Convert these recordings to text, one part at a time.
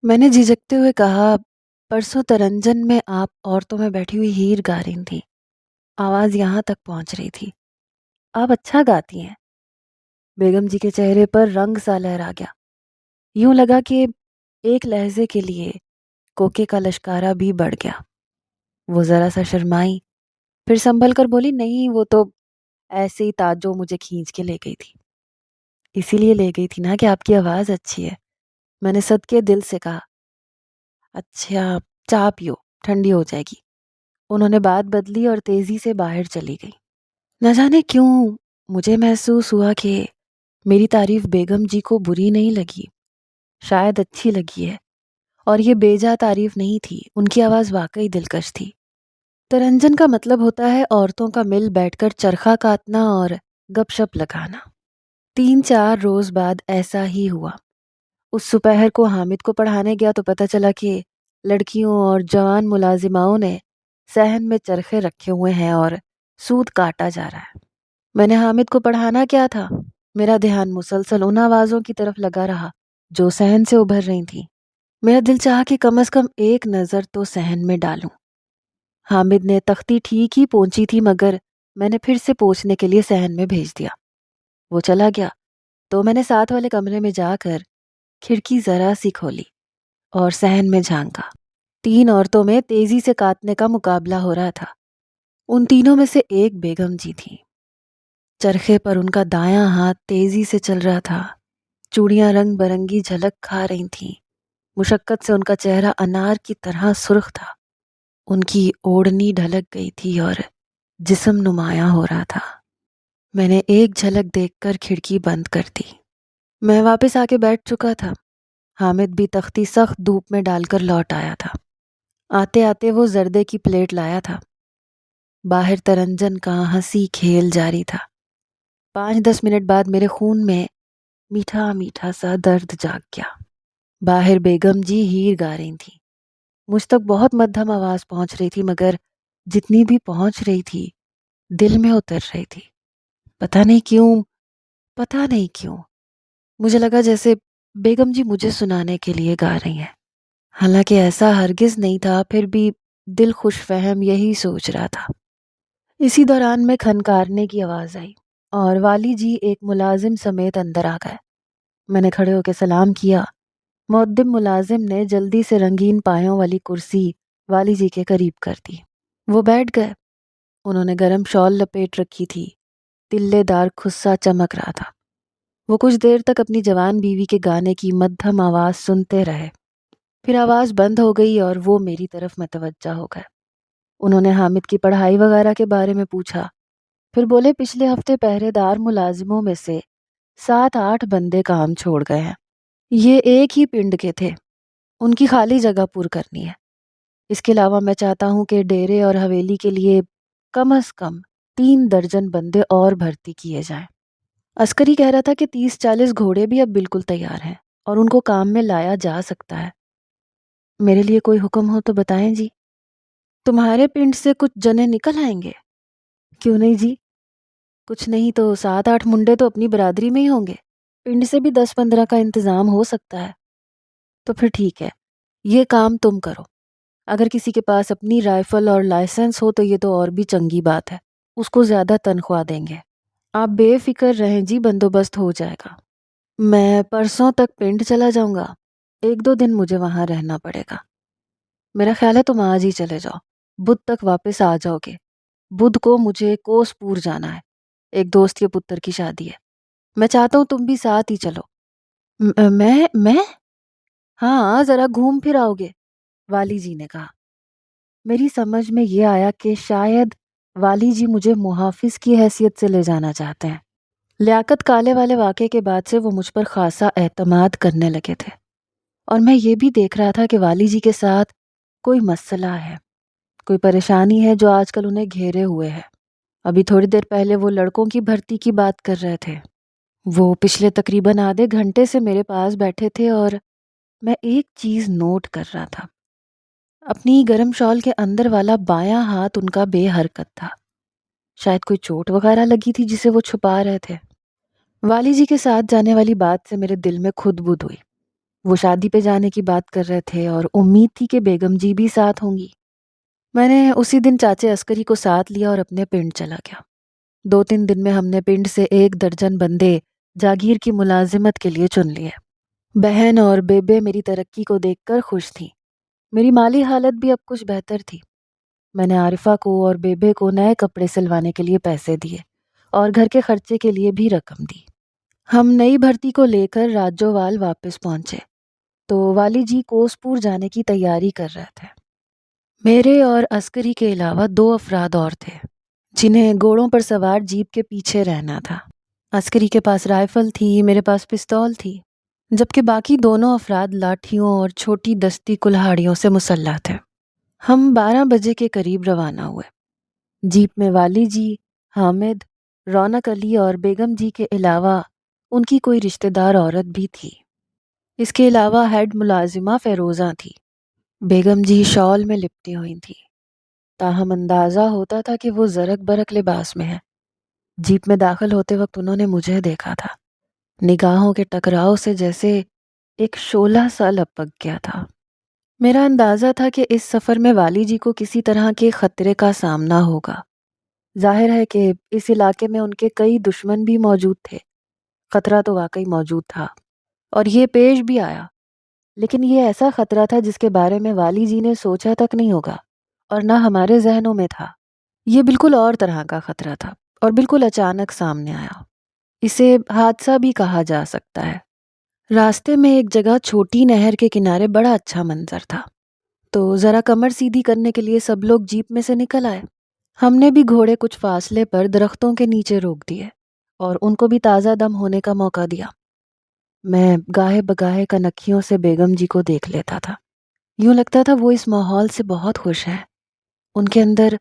میں نے جھجکتے ہوئے کہا، پرسوں ترنجن میں آپ عورتوں میں بیٹھی ہوئی ہیر گا رہی تھی۔ آواز یہاں تک پہنچ رہی تھی۔ آپ اچھا گاتی ہیں۔ بیگم جی کے چہرے پر رنگ سا لہرا گیا۔ یوں لگا کہ ایک لہجے کے لیے کوکے کا لشکارہ بھی بڑھ گیا۔ وہ ذرا سا شرمائی، پھر سنبھل کر بولی، نہیں وہ تو ایسے ہی تاجو مجھے کھینچ کے لے گئی تھی۔ اسی لیے لے گئی تھی نا کہ آپ کی آواز اچھی ہے۔ میں نے صدقے دل سے کہا، اچھا چائے پیو، ٹھنڈی ہو جائے گی۔ انہوں نے بات بدلی اور تیزی سے باہر چلی گئی۔ نہ جانے کیوں مجھے محسوس ہوا کہ میری تعریف بیگم جی کو بری نہیں لگی، شاید اچھی لگی ہے، اور یہ بیجا تعریف نہیں تھی۔ ان کی آواز واقعی دلکش تھی۔ ترنجن کا مطلب ہوتا ہے عورتوں کا مل بیٹھ کر چرخا کاٹنا اور گپ شپ لگانا۔ 3-4 روز بعد ایسا ہی ہوا۔ اس سپہر کو حامد کو پڑھانے گیا تو پتہ چلا کہ لڑکیوں اور جوان ملازماؤں نے صحن میں چرخے رکھے ہوئے ہیں اور سود کاٹا جا رہا ہے۔ میں نے حامد کو پڑھانا کیا تھا، میرا دھیان مسلسل ان آوازوں کی طرف لگا رہا جو صحن سے ابھر رہی تھیں۔ میرا دل چاہا کہ کم از کم ایک نظر تو صحن میں ڈالوں۔ حامد نے تختی ٹھیک ہی پونچھی تھی، مگر میں نے پھر سے پوچھنے کے لیے صحن میں بھیج دیا۔ وہ چلا گیا تو میں نے ساتھ والے کمرے میں جا کر کھڑکی ذرا سی کھولی اور صحن میں جھانکا۔ 3 عورتوں میں تیزی سے کاٹنے کا مقابلہ ہو رہا تھا۔ ان تینوں میں سے ایک بیگم جی تھی۔ چرخے پر ان کا دایاں ہاتھ تیزی سے چل رہا تھا۔ چوڑیاں رنگ برنگی جھلک کھا رہی تھیں۔ مشقت سے ان کا چہرہ انار کی طرح سرخ تھا۔ ان کی اوڑھنی ڈھلک گئی تھی اور جسم نمایاں ہو رہا تھا۔ میں نے ایک جھلک دیکھ کر کھڑکی بند کر دی۔ میں واپس آ کے بیٹھ چکا تھا۔ حامد بھی تختی سخت دھوپ میں ڈال کر لوٹ آیا تھا۔ آتے آتے وہ زردے کی پلیٹ لایا تھا۔ باہر ترنجن کا ہنسی کھیل جاری تھا۔ 5-10 منٹ بعد میرے خون میں میٹھا میٹھا سا درد جاگ گیا۔ باہر بیگم جی ہیر گا رہی تھی۔ مجھ تک بہت مدھم آواز پہنچ رہی تھی، مگر جتنی بھی پہنچ رہی تھی دل میں اتر رہی تھی۔ پتہ نہیں کیوں مجھے لگا جیسے بیگم جی مجھے سنانے کے لیے گا رہی ہیں، حالانکہ ایسا ہرگز نہیں تھا، پھر بھی دل خوش فہم یہی سوچ رہا تھا۔ اسی دوران میں کھنکارنے کی آواز آئی اور والی جی ایک ملازم سمیت اندر آ گئے۔ میں نے کھڑے ہو کے سلام کیا۔ مؤدب ملازم نے جلدی سے رنگین پایوں والی کرسی والی جی کے قریب کر دی۔ وہ بیٹھ گئے۔ انہوں نے گرم شال لپیٹ رکھی تھی۔ تلے دار خصہ چمک رہا تھا۔ وہ کچھ دیر تک اپنی جوان بیوی کے گانے کی مدھم آواز سنتے رہے، پھر آواز بند ہو گئی اور وہ میری طرف متوجہ ہو گئے۔ انہوں نے حامد کی پڑھائی وغیرہ کے بارے میں پوچھا، پھر بولے پچھلے ہفتے پہرے دار ملازموں میں سے 7-8 بندے کام چھوڑ گئے ہیں۔ یہ ایک ہی پنڈ کے تھے، ان کی خالی جگہ پُر کرنی ہے۔ اس کے علاوہ میں چاہتا ہوں کہ ڈیرے اور حویلی کے لیے کم از کم 3 درجن بندے اور بھرتی کیے جائیں۔ عسکری کہہ رہا تھا کہ 30-40 گھوڑے بھی اب بالکل تیار ہیں اور ان کو کام میں لایا جا سکتا ہے۔ میرے لیے کوئی حکم ہو تو بتائیں جی۔ تمہارے پنڈ سے کچھ جنے نکل آئیں گے؟ کیوں نہیں جی، کچھ نہیں تو 7-8 منڈے تو اپنی برادری میں ہی ہوں گے۔ پنڈ سے بھی 10-15 کا انتظام ہو سکتا ہے۔ تو پھر ٹھیک ہے، یہ کام تم کرو۔ اگر کسی کے پاس اپنی رائفل اور لائسنس ہو تو یہ تو اور بھی چنگی بات ہے، اس کو زیادہ تنخواہ دیں گے۔ آپ بے فکر رہیں جی، بندوبست ہو جائے گا۔ میں پرسوں تک پنڈ چلا جاؤں گا، 1-2 دن مجھے وہاں رہنا پڑے گا۔ میرا خیال ہے تم آج ہی چلے جاؤ، بدھ تک واپس آ جاؤ گے۔ بدھ کو مجھے کوس پور جانا ہے، ایک دوست کے پتر کی شادی ہے۔ میں چاہتا ہوں تم بھی ساتھ ہی چلو۔ میں ہاں، ذرا گھوم پھر آؤ گے، والی جی نے کہا۔ میری سمجھ میں یہ آیا کہ شاید والی جی مجھے محافظ کی حیثیت سے لے جانا چاہتے ہیں۔ لیاقت کالے والے واقعے کے بعد سے وہ مجھ پر خاصا اعتماد کرنے لگے تھے، اور میں یہ بھی دیکھ رہا تھا کہ والی جی کے ساتھ کوئی مسئلہ ہے، کوئی پریشانی ہے جو آج کل انہیں گھیرے ہوئے ہے۔ ابھی تھوڑی دیر پہلے وہ لڑکوں کی بھرتی کی بات کر رہے تھے۔ وہ پچھلے تقریباً آدھے گھنٹے سے میرے پاس بیٹھے تھے اور میں ایک چیز نوٹ کر رہا تھا۔ اپنی گرم شال کے اندر والا بایاں ہاتھ ان کا بے حرکت تھا۔ شاید کوئی چوٹ وغیرہ لگی تھی جسے وہ چھپا رہے تھے۔ والی جی کے ساتھ جانے والی بات سے میرے دل میں خود بدھ ہوئی۔ وہ شادی پہ جانے کی بات کر رہے تھے اور امید تھی کہ بیگم جی بھی ساتھ ہوں گی۔ میں نے اسی دن چاچے عسکری کو ساتھ لیا اور اپنے پنڈ چلا گیا۔ 2-3 دن میں ہم نے پنڈ سے 1 درجن بندے جاگیر کی ملازمت کے لیے چن لیے۔ بہن اور بیبے میری ترقی کو دیکھ کر خوش تھیں۔ میری مالی حالت بھی اب کچھ بہتر تھی۔ میں نے عارفہ کو اور بیبے کو نئے کپڑے سلوانے کے لیے پیسے دیے اور گھر کے خرچے کے لیے بھی رقم دی۔ ہم نئی بھرتی کو لے کر راجووال واپس پہنچے تو والی جی کوسپور جانے کی تیاری کر رہے تھے۔ میرے اور عسکری کے علاوہ 2 افراد اور تھے جنہیں گھوڑوں پر سوار جیپ کے پیچھے رہنا تھا۔ عسکری کے پاس رائفل تھی، میرے پاس پستول تھی، جبکہ باقی دونوں افراد لاٹھیوں اور چھوٹی دستی کلہاڑیوں سے مسلح تھے۔ ہم 12 بجے کے قریب روانہ ہوئے۔ جیپ میں والی جی، حامد، رونق علی اور بیگم جی کے علاوہ ان کی کوئی رشتہ دار عورت بھی تھی۔ اس کے علاوہ ہیڈ ملازمہ فیروزہ تھی۔ بیگم جی شال میں لپٹی ہوئی تھی، تاہم اندازہ ہوتا تھا کہ وہ زرق برق لباس میں ہے۔ جیپ میں داخل ہوتے وقت انہوں نے مجھے دیکھا تھا۔ نگاہوں کے ٹکراؤ سے جیسے ایک شعلہ سا لپک گیا تھا۔ میرا اندازہ تھا کہ اس سفر میں والی جی کو کسی طرح کے خطرے کا سامنا ہوگا۔ ظاہر ہے کہ اس علاقے میں ان کے کئی دشمن بھی موجود تھے۔ خطرہ تو واقعی موجود تھا اور یہ پیش بھی آیا، لیکن یہ ایسا خطرہ تھا جس کے بارے میں والی جی نے سوچا تک نہیں ہوگا اور نہ ہمارے ذہنوں میں تھا۔ یہ بالکل اور طرح کا خطرہ تھا اور بالکل اچانک سامنے آیا۔ اسے حادثہ بھی کہا جا سکتا ہے۔ راستے میں ایک جگہ چھوٹی نہر کے کنارے بڑا اچھا منظر تھا، تو ذرا کمر سیدھی کرنے کے لیے سب لوگ جیپ میں سے نکل آئے۔ ہم نے بھی گھوڑے کچھ فاصلے پر درختوں کے نیچے روک دیے اور ان کو بھی تازہ دم ہونے کا موقع دیا۔ میں گاہے بگاہے کنکھیوں سے بیگم جی کو دیکھ لیتا تھا۔ یوں لگتا تھا وہ اس ماحول سے بہت خوش ہیں۔ ان کے اندر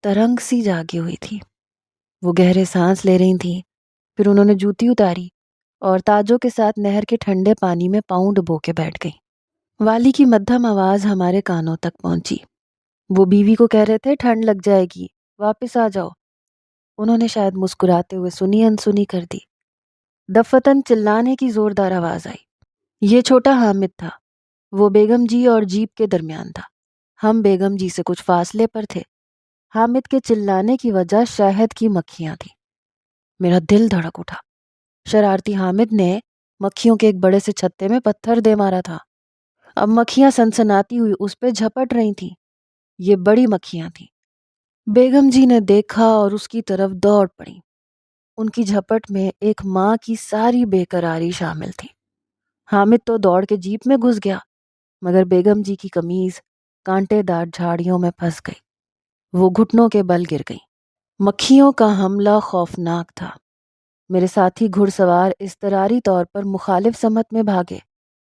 ترنگ سی جاگی ہوئی تھی۔ وہ گہرے سانس لے رہی تھیں، پھر انہوں نے جوتی اتاری اور تاجوں کے ساتھ نہر کے ٹھنڈے پانی میں پاؤں ڈبو کے بیٹھ گئیں۔ والی کی مدھم آواز ہمارے کانوں تک پہنچی۔ وہ بیوی کو کہہ رہے تھے ٹھنڈ لگ جائے گی، واپس آ جاؤ۔ انہوں نے شاید مسکراتے ہوئے سنی انسنی کر دی۔ دفتن چلانے کی زوردار آواز آئی۔ یہ چھوٹا حامد تھا۔ وہ بیگم جی اور جیپ کے درمیان تھا۔ ہم بیگم جی سے کچھ فاصلے پر تھے۔ حامد کے چلانے کی وجہ شہد کی مکھیاں تھیں۔ میرا دل دھڑک اٹھا۔ شرارتی حامد نے مکھیوں کے ایک بڑے سے چھتے میں پتھر دے مارا تھا۔ اب مکھیاں سنسناتی ہوئی اس پہ جھپٹ رہی تھیں۔ یہ بڑی مکھیاں تھیں۔ بیگم جی نے دیکھا اور اس کی طرف دوڑ پڑی۔ ان کی جھپٹ میں ایک ماں کی ساری بے قراری شامل تھی۔ حامد تو دوڑ کے جیپ میں گھس گیا، مگر بیگم جی کی قمیض کانٹے دار جھاڑیوں میں پھنس گئی۔ وہ گھٹنوں کے بل گر گئی۔ مکھیوں کا حملہ خوفناک تھا۔ میرے ساتھی گھڑ سوار اضطراری طور پر مخالف سمت میں بھاگے۔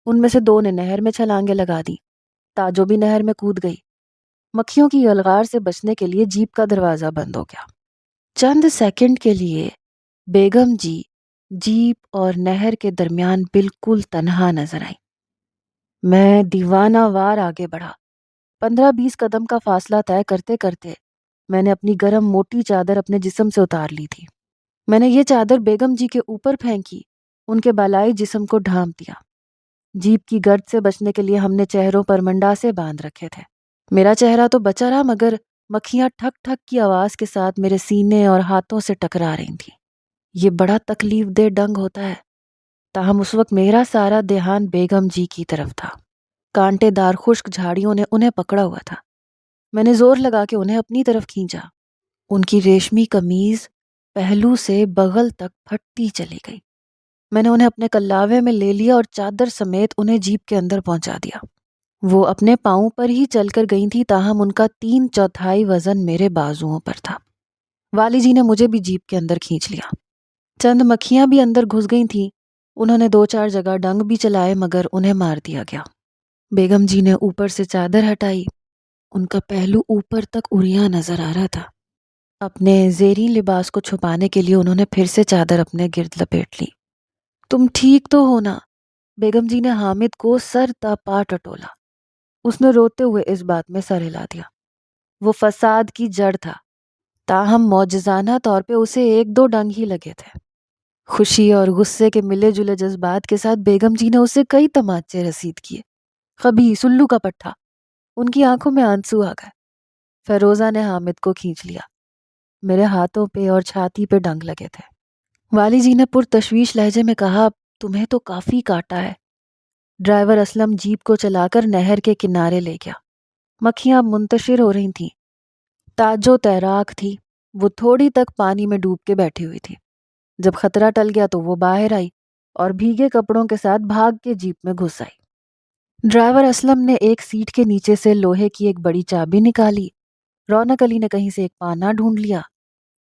ان میں سے 2 نے نہر میں چھلانگیں لگا دی۔ تاجو بھی نہر میں کود گئی۔ مکھیوں کی یلغار سے بچنے کے لیے جیپ کا دروازہ بند ہو گیا۔ چند سیکنڈ کے لیے بیگم جی جیپ اور نہر کے درمیان بالکل تنہا نظر آئی۔ میں دیوانہ وار آگے بڑھا۔ 15-20 قدم کا فاصلہ طے کرتے کرتے میں نے اپنی گرم موٹی چادر اپنے جسم سے اتار لی تھی۔ میں نے یہ چادر بیگم جی کے اوپر پھینکی، ان کے بالائی جسم کو ڈھانپ دیا۔ جیپ کی گرد سے بچنے کے لیے ہم نے چہروں پر منڈاسے باندھ رکھے تھے۔ میرا چہرہ تو بچا رہا، مگر مکھیاں ٹھک ٹھک کی آواز کے ساتھ میرے سینے اور ہاتھوں سے ٹکرا رہی تھیں۔ یہ بڑا تکلیف دہ ڈنگ ہوتا ہے، تاہم اس وقت میرا سارا دھیان بیگم جی کی طرف تھا۔ کانٹے دار خشک جھاڑیوں نے انہیں پکڑا ہوا تھا۔ میں نے زور لگا کے انہیں اپنی طرف کھینچا۔ ان کی ریشمی قمیض پہلو سے بغل تک پھٹتی چلی گئی۔ میں نے انہیں اپنے کلاوے میں لے لیا اور چادر سمیت انہیں جیپ کے اندر پہنچا دیا۔ وہ اپنے پاؤں پر ہی چل کر گئی تھی، تاہم ان کا 3/4 وزن میرے بازوؤں پر تھا۔ والی جی نے مجھے بھی جیپ کے اندر کھینچ لیا۔ چند مکھیاں بھی اندر گھس گئی تھیں۔ انہوں نے 2-4 جگہ ڈنگ بھی چلائے، مگر انہیں مار دیا گیا۔ بیگم جی نے اوپر سے چادر ہٹائی۔ ان کا پہلو اوپر تک اڑیاں نظر آ رہا تھا۔ اپنے زیریں لباس کو چھپانے کے لیے انہوں نے پھر سے چادر اپنے گرد لپیٹ لی۔ تم ٹھیک تو ہو نا؟ بیگم جی نے حامد کو سر تا پا ٹٹولا۔ اس نے روتے ہوئے اس بات میں سر ہلا دیا۔ وہ فساد کی جڑ تھا، تاہم معجزانہ طور پہ اسے 1-2 ڈنگ ہی لگے تھے۔ خوشی اور غصے کے ملے جلے جذبات کے ساتھ بیگم جی نے اسے کئی تماچے رسید کیے۔ خبیث، الو کا پٹھا۔ ان کی آنکھوں میں آنسو آ گئے۔ فیروزہ نے حامد کو کھینچ لیا۔ میرے ہاتھوں پہ اور چھاتی پہ ڈنگ لگے تھے۔ والی جی نے پرتشویش لہجے میں کہا، تمہیں تو کافی کاٹا ہے۔ ڈرائیور اسلم جیپ کو چلا کر نہر کے کنارے لے گیا۔ مکھیاں منتشر ہو رہی تھیں۔ تاجو تیراک تھی، وہ تھوڑی تک پانی میں ڈوب کے بیٹھی ہوئی تھی۔ جب خطرہ ٹل گیا تو وہ باہر آئی اور بھیگے کپڑوں کے ساتھ بھاگ کے جیپ میں گھس آئی۔ ڈرائیور اسلم نے ایک سیٹ کے نیچے سے لوہے کی ایک بڑی چابی نکالی۔ رونق علی نے کہیں سے ایک پانا ڈھونڈ لیا۔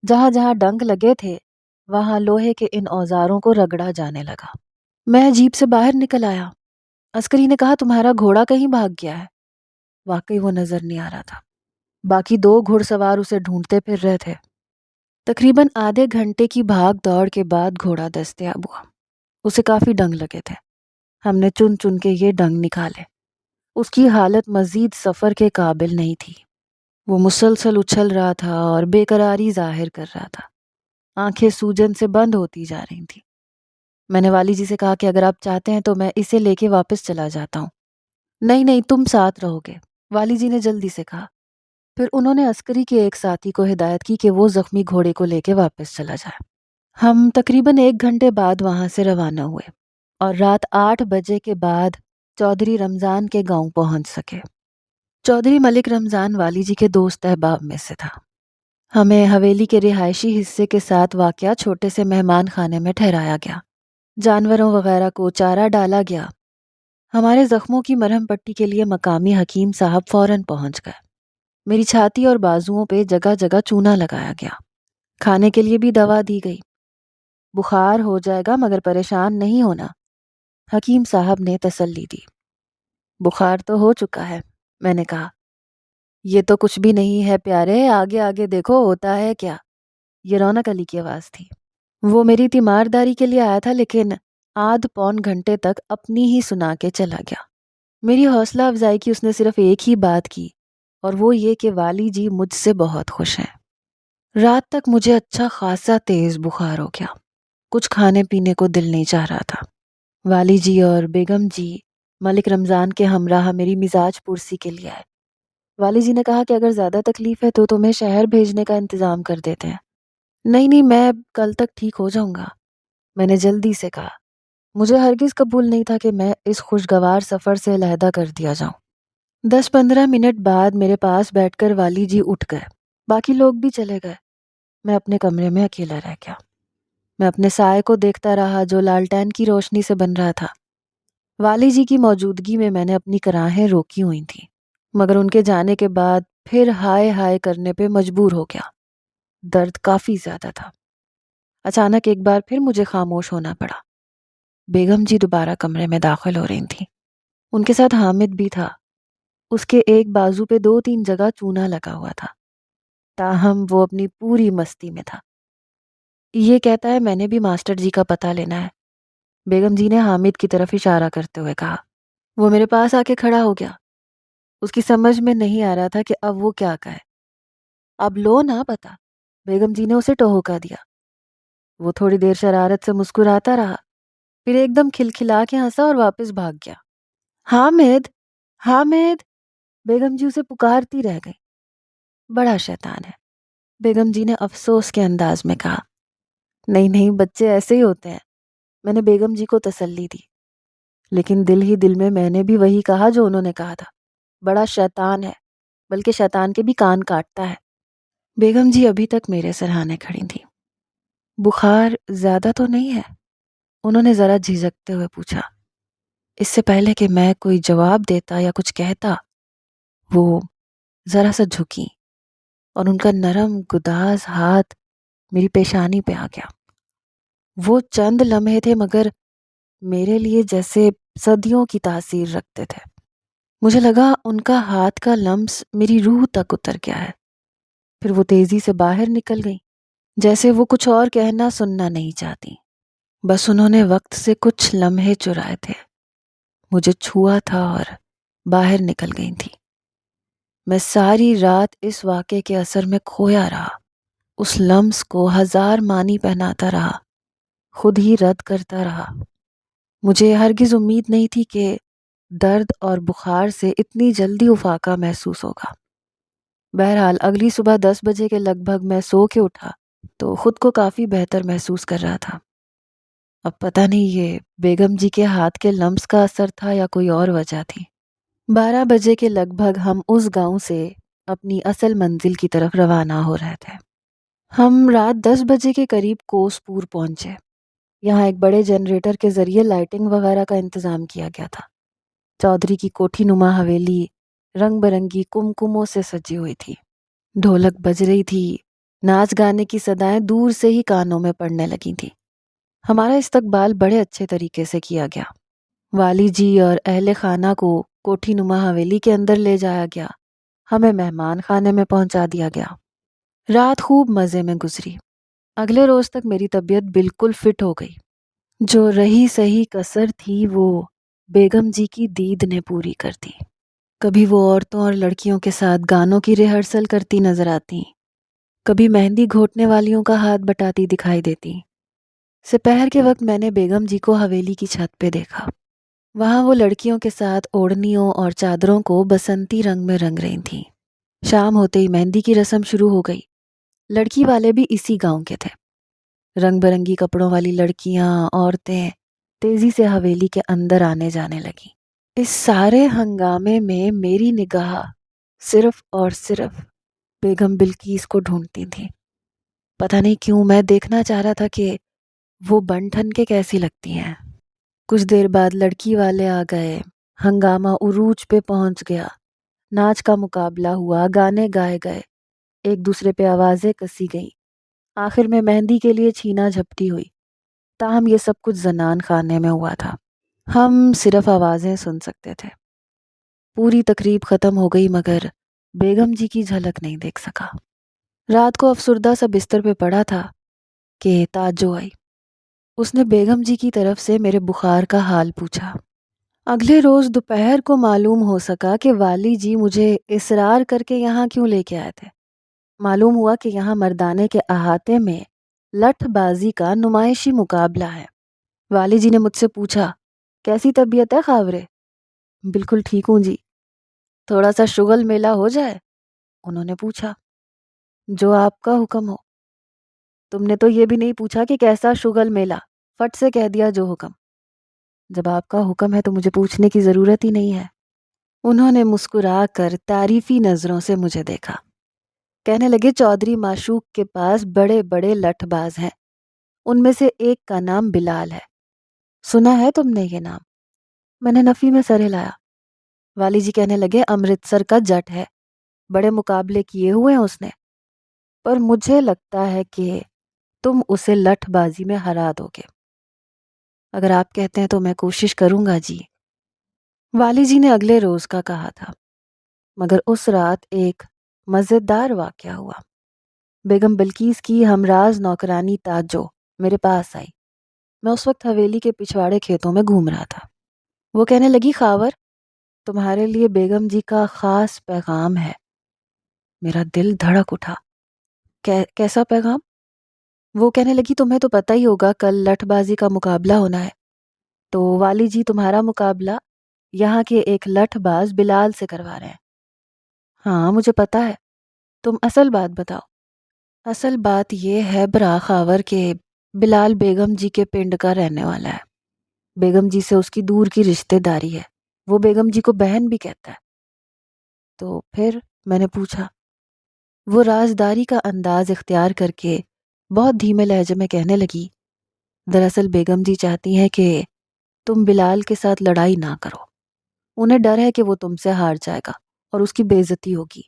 جہاں جہاں ڈنگ لگے تھے وہاں لوہے کے ان اوزاروں کو رگڑا جانے لگا۔ میں جیپ سے باہر نکل آیا۔ عسکری نے کہا، تمہارا گھوڑا کہیں بھاگ گیا ہے۔ واقعی وہ نظر نہیں آ رہا تھا۔ باقی 2 گھڑ سوار اسے ڈھونڈتے پھر رہے تھے۔ تقریباً آدھے گھنٹے کی بھاگ دوڑ کے بعد گھوڑا دستیاب ہوا۔ اسے کافی ڈنگ لگے تھے۔ ہم نے چن چن کے یہ ڈنگ نکالے۔ اس کی حالت مزید سفر کے قابل نہیں تھی۔ وہ مسلسل اچھل رہا تھا اور بے قراری ظاہر کر رہا تھا۔ آنکھیں سوجن سے بند ہوتی جا رہی تھیں۔ میں نے والی جی سے کہا کہ اگر آپ چاہتے ہیں تو میں اسے لے کے واپس چلا جاتا ہوں۔ نہیں نہیں، تم ساتھ رہو گے، والی جی نے جلدی سے کہا۔ پھر انہوں نے عسکری کے ایک ساتھی کو ہدایت کی کہ وہ زخمی گھوڑے کو لے کے واپس چلا جائے۔ ہم تقریباً 1 گھنٹے بعد وہاں سے روانہ ہوئے اور رات 8 بجے کے بعد چودھری رمضان کے گاؤں پہنچ سکے۔ چودھری ملک رمضان والی جی کے دوست احباب میں سے تھا۔ ہمیں حویلی کے رہائشی حصے کے ساتھ واقع چھوٹے سے مہمان خانے میں ٹھہرایا گیا۔ جانوروں وغیرہ کو چارہ ڈالا گیا۔ ہمارے زخموں کی مرہم پٹی کے لیے مقامی حکیم صاحب فوراً پہنچ گئے۔ میری چھاتی اور بازوؤں پہ جگہ جگہ چونا لگایا گیا۔ کھانے کے لیے بھی دوا دی گئی۔ بخار ہو جائے گا مگر پریشان نہیں ہونا، حکیم صاحب نے تسلی دی۔ بخار تو ہو چکا ہے، میں نے کہا۔ یہ تو کچھ بھی نہیں ہے پیارے، آگے آگے دیکھو ہوتا ہے کیا۔ یہ رونق علی کی آواز تھی۔ وہ میری تیمارداری کے لیے آیا تھا لیکن آدھ پون گھنٹے تک اپنی ہی سنا کے چلا گیا۔ میری حوصلہ افزائی کی اس نے صرف ایک ہی بات کی اور وہ یہ کہ والی جی مجھ سے بہت خوش ہیں۔ رات تک مجھے اچھا خاصا تیز بخار ہو گیا۔ کچھ کھانے پینے کو دل نہیں چاہ رہا تھا۔ والی جی اور بیگم جی ملک رمضان کے ہمراہ میری مزاج پرسی کے لیے آئے۔ والی جی نے کہا کہ اگر زیادہ تکلیف ہے تو تمہیں شہر بھیجنے کا انتظام کر دیتے ہیں۔ نہیں نہیں، میں کل تک ٹھیک ہو جاؤں گا، میں نے جلدی سے کہا۔ مجھے ہرگز قبول نہیں تھا کہ میں اس خوشگوار سفر سے علیحدہ کر دیا جاؤں۔ 10-15 منٹ بعد میرے پاس بیٹھ کر والی جی اٹھ گئے۔ باقی لوگ بھی چلے گئے۔ میں اپنے کمرے میں اکیلا رہ گیا۔ میں اپنے سائے کو دیکھتا رہا جو لالٹین کی روشنی سے بن رہا تھا۔ والی جی کی موجودگی میں نے اپنی کراہیں روکی ہوئی تھیں، مگر ان کے جانے کے بعد پھر ہائے ہائے کرنے پہ مجبور ہو گیا۔ درد کافی زیادہ تھا۔ اچانک ایک بار پھر مجھے خاموش ہونا پڑا۔ بیگم جی دوبارہ کمرے میں داخل ہو رہی تھیں۔ ان کے ساتھ حامد بھی تھا۔ اس کے ایک بازو پہ 2-3 جگہ چونا لگا ہوا تھا، تاہم وہ اپنی پوری مستی میں تھا۔ یہ کہتا ہے میں نے بھی ماسٹر جی کا پتہ لینا ہے، بیگم جی نے حامد کی طرف اشارہ کرتے ہوئے کہا۔ وہ میرے پاس آ کے کھڑا ہو گیا۔ اس کی سمجھ میں نہیں آ رہا تھا کہ اب وہ کیا کہے۔ اب لو نا پتا، بیگم جی نے اسے ٹہوکا دیا۔ وہ تھوڑی دیر شرارت سے مسکراتا رہا، پھر ایک دم کھلکھلا کے ہنسا اور واپس بھاگ گیا۔ حامد، حامد، بیگم جی اسے پکارتی رہ گئی۔ بڑا شیطان ہے، بیگم جی نے افسوس کے انداز میں کہا۔ نہیں نہیں، بچے ایسے ہی ہوتے ہیں، میں نے بیگم جی کو تسلی دی، لیکن دل ہی دل میں نے بھی وہی کہا جو انہوں نے کہا تھا، بڑا شیطان ہے، بلکہ شیطان کے بھی کان کاٹتا ہے۔ بیگم جی ابھی تک میرے سرہانے کھڑی تھی۔ بخار زیادہ تو نہیں ہے؟ انہوں نے ذرا جھجکتے ہوئے پوچھا۔ اس سے پہلے کہ میں کوئی جواب دیتا یا کچھ کہتا، وہ ذرا سا جھکی اور ان کا نرم گداز ہاتھ میری پیشانی پہ آ گیا۔ وہ چند لمحے تھے مگر میرے لیے جیسے صدیوں کی تاثیر رکھتے تھے۔ مجھے لگا ان کا ہاتھ کا لمس میری روح تک اتر گیا ہے۔ پھر وہ تیزی سے باہر نکل گئی، جیسے وہ کچھ اور کہنا سننا نہیں چاہتی۔ بس انہوں نے وقت سے کچھ لمحے چرائے تھے، مجھے چھوا تھا اور باہر نکل گئی تھی۔ میں ساری رات اس واقعے کے اثر میں کھویا رہا، اس لمس کو 1000 معنی پہناتا رہا۔ خود ہی رد کرتا رہا۔ مجھے ہرگز امید نہیں تھی کہ درد اور بخار سے اتنی جلدی افاقہ محسوس ہوگا۔ بہرحال اگلی صبح 10 بجے کے لگ بھگ میں سو کے اٹھا تو خود کو کافی بہتر محسوس کر رہا تھا۔ اب پتہ نہیں یہ بیگم جی کے ہاتھ کے لمس کا اثر تھا یا کوئی اور وجہ تھی۔ 12 بجے کے لگ بھگ ہم اس گاؤں سے اپنی اصل منزل کی طرف روانہ ہو رہے تھے۔ ہم رات 10 بجے کے قریب کوس پور پہنچے۔ یہاں ایک بڑے جنریٹر کے ذریعے لائٹنگ وغیرہ کا انتظام کیا گیا تھا۔ چودھری کی کوٹھی نما حویلی رنگ برنگی کمکموں سے سجی ہوئی تھی۔ ڈھولک بج رہی تھی، ناچ گانے کی صدائیں دور سے ہی کانوں میں پڑنے لگی تھی۔ ہمارا استقبال بڑے اچھے طریقے سے کیا گیا۔ والی جی اور اہل خانہ کو کوٹھی نما حویلی کے اندر لے جایا گیا۔ ہمیں مہمان خانے میں پہنچا دیا گیا۔ رات خوب مزے میں گزری۔ اگلے روز تک میری طبیعت بالکل فٹ ہو گئی۔ جو رہی سہی کسر تھی وہ بیگم جی کی دید نے پوری کر دی۔ کبھی وہ عورتوں اور لڑکیوں کے ساتھ گانوں کی ریہرسل کرتی نظر آتی، کبھی مہندی گھوٹنے والیوں کا ہاتھ بٹاتی دکھائی دیتی۔ سپہر کے وقت میں نے بیگم جی کو حویلی کی چھت پہ دیکھا۔ وہاں وہ لڑکیوں کے ساتھ اوڑھنیوں اور چادروں کو بسنتی رنگ میں رنگ رہی تھیں۔ شام ہوتے ہی مہندی کی رسم شروع ہو گئی۔ لڑکی والے بھی اسی گاؤں کے تھے۔ رنگ برنگی کپڑوں والی لڑکیاں، عورتیں تیزی سے حویلی کے اندر آنے جانے لگیں۔ اس سارے ہنگامے میں میری نگاہ صرف اور صرف بیگم بلقیس کو ڈھونڈتی تھی۔ پتہ نہیں کیوں میں دیکھنا چاہ رہا تھا کہ وہ بن ٹھن کے کیسی لگتی ہیں۔ کچھ دیر بعد لڑکی والے آ گئے، ہنگامہ عروج پہ پہنچ گیا۔ ناچ کا مقابلہ ہوا، گانے گائے گئے، ایک دوسرے پہ آوازیں کسی گئیں۔ آخر میں مہندی کے لیے چھینا جھپٹی ہوئی۔ تاہم یہ سب کچھ زنان خانے میں ہوا تھا۔ ہم صرف آوازیں سن سکتے تھے۔ پوری تقریب ختم ہو گئی مگر بیگم جی کی جھلک نہیں دیکھ سکا۔ رات کو افسردہ سا بستر پہ پڑا تھا کہ تاجو آئی۔ اس نے بیگم جی کی طرف سے میرے بخار کا حال پوچھا۔ اگلے روز دوپہر کو معلوم ہو سکا کہ والی جی مجھے اصرار کر کے یہاں کیوں لے کے آئے تھے۔ معلوم ہوا کہ یہاں مردانے کے احاطے میں لٹھ بازی کا نمائشی مقابلہ ہے۔ والی جی نے مجھ سے پوچھا، کیسی طبیعت ہے خاورے؟ بالکل ٹھیک ہوں جی۔ تھوڑا سا شغل میلہ ہو جائے؟ انہوں نے پوچھا۔ جو آپ کا حکم ہو۔ تم نے تو یہ بھی نہیں پوچھا کہ کیسا شغل میلہ، فٹ سے کہہ دیا جو حکم۔ جب آپ کا حکم ہے تو مجھے پوچھنے کی ضرورت ہی نہیں ہے۔ انہوں نے مسکرا کر تعریفی نظروں سے مجھے دیکھا۔ کہنے لگے چودھری معشوق کے پاس بڑے بڑے لٹھ باز ہیں، ان میں سے ایک کا نام بلال ہے۔ سنا ہے تم نے یہ نام؟ میں نے نفی میں سر ہلایا۔ والی جی کہنے لگے امرتسر کا جٹ ہے، بڑے مقابلے کیے ہوئے ہیں اس نے، پر مجھے لگتا ہے کہ تم اسے لٹھ بازی میں ہرا دو گے۔ اگر آپ کہتے ہیں تو میں کوشش کروں گا جی۔ والی جی نے اگلے روز کا کہا تھا، مگر اس رات ایک مزیدار واقعہ ہوا۔ بیگم بلقیس کی ہمراز نوکرانی تاجو میرے پاس آئی۔ میں اس وقت حویلی کے پچھواڑے کھیتوں میں گھوم رہا تھا۔ وہ کہنے لگی، خاور تمہارے لیے بیگم جی کا خاص پیغام ہے۔ میرا دل دھڑک اٹھا۔ کیسا پیغام؟ وہ کہنے لگی، تمہیں تو پتہ ہی ہوگا کل لٹھ بازی کا مقابلہ ہونا ہے، تو والی جی تمہارا مقابلہ یہاں کے ایک لٹھ باز بلال سے کروا رہے ہیں۔ ہاں مجھے پتہ ہے، تم اصل بات بتاؤ۔ اصل بات یہ ہے برا خاور کہ بلال بیگم جی کے پنڈ کا رہنے والا ہے۔ بیگم جی سے اس کی دور کی رشتہ داری ہے، وہ بیگم جی کو بہن بھی کہتا ہے۔ تو پھر میں نے پوچھا۔ وہ رازداری کا انداز اختیار کر کے بہت دھیمے لہجے میں کہنے لگی، دراصل بیگم جی چاہتی ہیں کہ تم بلال کے ساتھ لڑائی نہ کرو، انہیں ڈر ہے کہ وہ تم سے ہار جائے گا اور اس کی بے عزتی ہوگی۔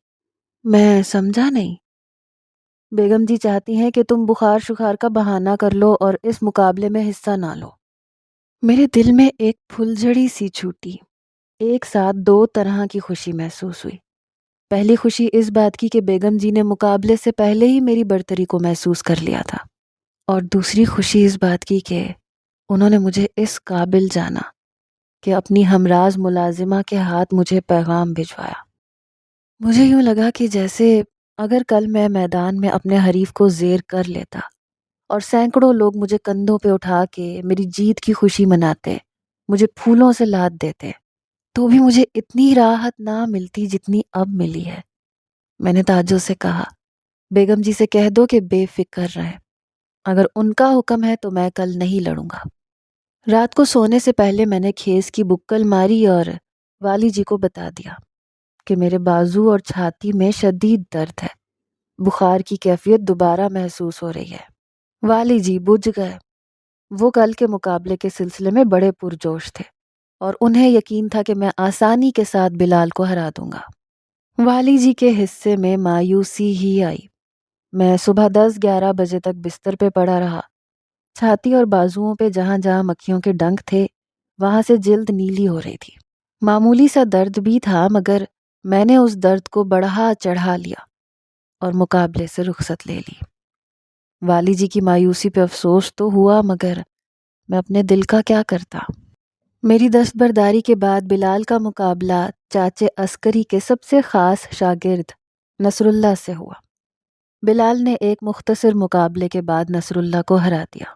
میں سمجھا نہیں۔ بیگم جی چاہتی ہیں کہ تم بخار شخار کا بہانہ کر لو اور اس مقابلے میں حصہ نہ لو۔ میرے دل میں ایک پھلجھڑی سی چھوٹی، ایک ساتھ دو طرح کی خوشی محسوس ہوئی۔ پہلی خوشی اس بات کی کہ بیگم جی نے مقابلے سے پہلے ہی میری برتری کو محسوس کر لیا تھا، اور دوسری خوشی اس بات کی کہ انہوں نے مجھے اس قابل جانا کہ اپنی ہمراز ملازمہ کے ہاتھ مجھے پیغام بھجوایا۔ مجھے یوں لگا کہ جیسے اگر کل میں میدان میں اپنے حریف کو زیر کر لیتا اور سینکڑوں لوگ مجھے کندھوں پہ اٹھا کے میری جیت کی خوشی مناتے، مجھے پھولوں سے لاد دیتے، تو بھی مجھے اتنی راحت نہ ملتی جتنی اب ملی ہے۔ میں نے تعجب سے کہا، بیگم جی سے کہہ دو کہ بے فکر رہیں، اگر ان کا حکم ہے تو میں کل نہیں لڑوں گا۔ رات کو سونے سے پہلے میں نے کھیس کی بکل ماری اور والی جی کو بتا دیا کہ میرے بازو اور چھاتی میں شدید درد ہے، بخار کی کیفیت دوبارہ محسوس ہو رہی ہے۔ والی جی بجھ گئے، وہ کل کے مقابلے کے سلسلے میں بڑے پرجوش تھے اور انہیں یقین تھا کہ میں آسانی کے ساتھ بلال کو ہرا دوں گا۔ والی جی کے حصے میں مایوسی ہی آئی۔ میں صبح 10-11 بجے تک بستر پہ پڑا رہا۔ چھاتی اور بازوؤں پہ جہاں جہاں مکھیوں کے ڈنک تھے وہاں سے جلد نیلی ہو رہی تھی۔ معمولی سا درد بھی تھا مگر میں نے اس درد کو بڑھا چڑھا لیا اور مقابلے سے رخصت لے لی۔ والی جی کی مایوسی پہ افسوس تو ہوا مگر میں اپنے دل کا کیا کرتا۔ میری دستبرداری کے بعد بلال کا مقابلہ چاچے عسکری کے سب سے خاص شاگرد نصر اللہ سے ہوا۔ بلال نے ایک مختصر مقابلے کے بعد نصر اللہ کو ہرا دیا۔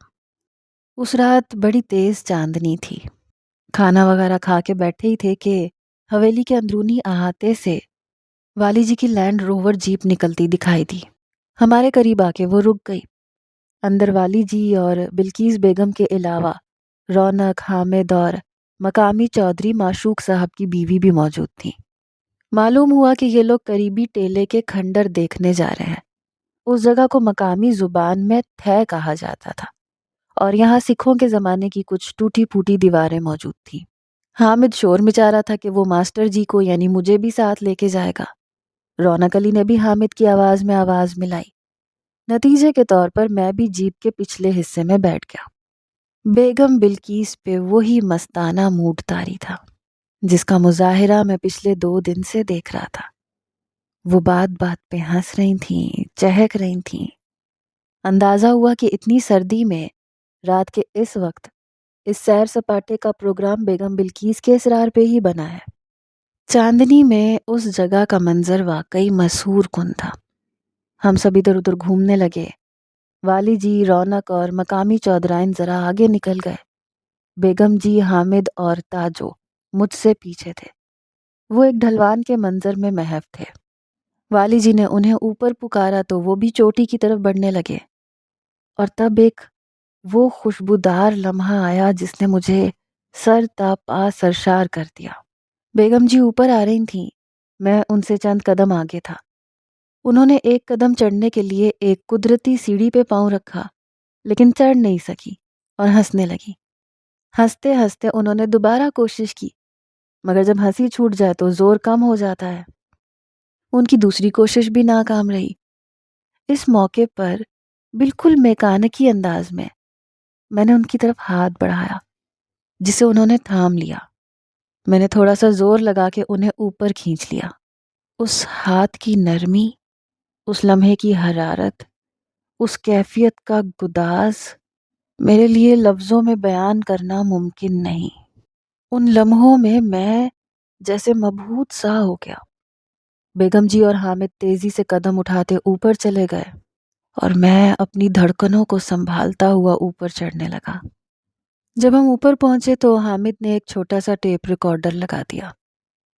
اس رات بڑی تیز چاندنی تھی۔ کھانا وغیرہ کھا کے بیٹھے ہی تھے کہ حویلی کے اندرونی احاطے سے والی جی کی لینڈ روور جیپ نکلتی دکھائی دی۔ ہمارے قریب آ کے وہ رک گئی۔ اندر والی جی اور بلقیس بیگم کے علاوہ رونق، حامد اور مقامی چودھری معشوق صاحب کی بیوی بھی موجود تھی۔ معلوم ہوا کہ یہ لوگ قریبی ٹیلے کے کھنڈر دیکھنے جا رہے ہیں۔ اس جگہ کو مقامی زبان میں تھے کہا جاتا تھا اور یہاں سکھوں کے زمانے کی کچھ ٹوٹی پھوٹی دیواریں موجود تھیں۔ حامد شور مچا رہا تھا کہ وہ ماسٹر جی کو یعنی مجھے بھی ساتھ لے کے جائے گا۔ رونق علی نے بھی حامد کی آواز میں آواز ملائی۔ نتیجے کے طور پر میں بھی جیپ کے پچھلے حصے میں بیٹھ گیا۔ بیگم بلقیس پہ وہی مستانہ موڈ طاری تھا جس کا مظاہرہ میں پچھلے 2 دن سے دیکھ رہا تھا۔ وہ بات بات پہ ہنس رہی تھیں، چہک رہی تھیں۔ اندازہ ہوا کہ اتنی سردی میں رات کے اس وقت اس سیر سپاٹے کا پروگرام بیگم بلقیس کے اصرار پہ ہی بنا ہے۔ چاندنی میں اس جگہ کا منظر واقعی مسحور کن تھا۔ ہم سب ادھر ادھر گھومنے لگے۔ والی جی، رونق اور مقامی چودھرائن ذرا آگے نکل گئے۔ بیگم جی، حامد اور تاجو مجھ سے پیچھے تھے۔ وہ ایک ڈھلوان کے منظر میں محو تھے۔ والی جی نے انہیں اوپر پکارا تو وہ بھی چوٹی کی طرف بڑھنے لگے اور تب ایک وہ خوشبودار لمحہ آیا جس نے مجھے سر تا پا سرشار کر دیا۔ بیگم جی اوپر آ رہی تھیں، میں ان سے چند قدم آگے تھا۔ انہوں نے ایک قدم چڑھنے کے لیے ایک قدرتی سیڑھی پہ پاؤں رکھا لیکن چڑھ نہیں سکی اور ہنسنے لگی۔ ہنستے ہنستے انہوں نے دوبارہ کوشش کی مگر جب ہنسی چھوٹ جائے تو زور کم ہو جاتا ہے۔ ان کی دوسری کوشش بھی ناکام رہی۔ اس موقع پر بالکل میکانکی انداز میں نے ان کی طرف ہاتھ بڑھایا جسے انہوں نے تھام لیا۔ میں نے تھوڑا سا زور لگا کے انہیں اوپر کھینچ لیا۔ اس ہاتھ کی نرمی، اس لمحے کی حرارت، اس کیفیت کا گداز میرے لیے لفظوں میں بیان کرنا ممکن نہیں۔ ان لمحوں میں جیسے مبہوت سا ہو گیا۔ بیگم جی اور حامد تیزی سے قدم اٹھاتے اوپر چلے گئے اور میں اپنی دھڑکنوں کو سنبھالتا ہوا اوپر چڑھنے لگا۔ جب ہم اوپر پہنچے تو حامد نے ایک چھوٹا سا ٹیپ ریکارڈر لگا دیا۔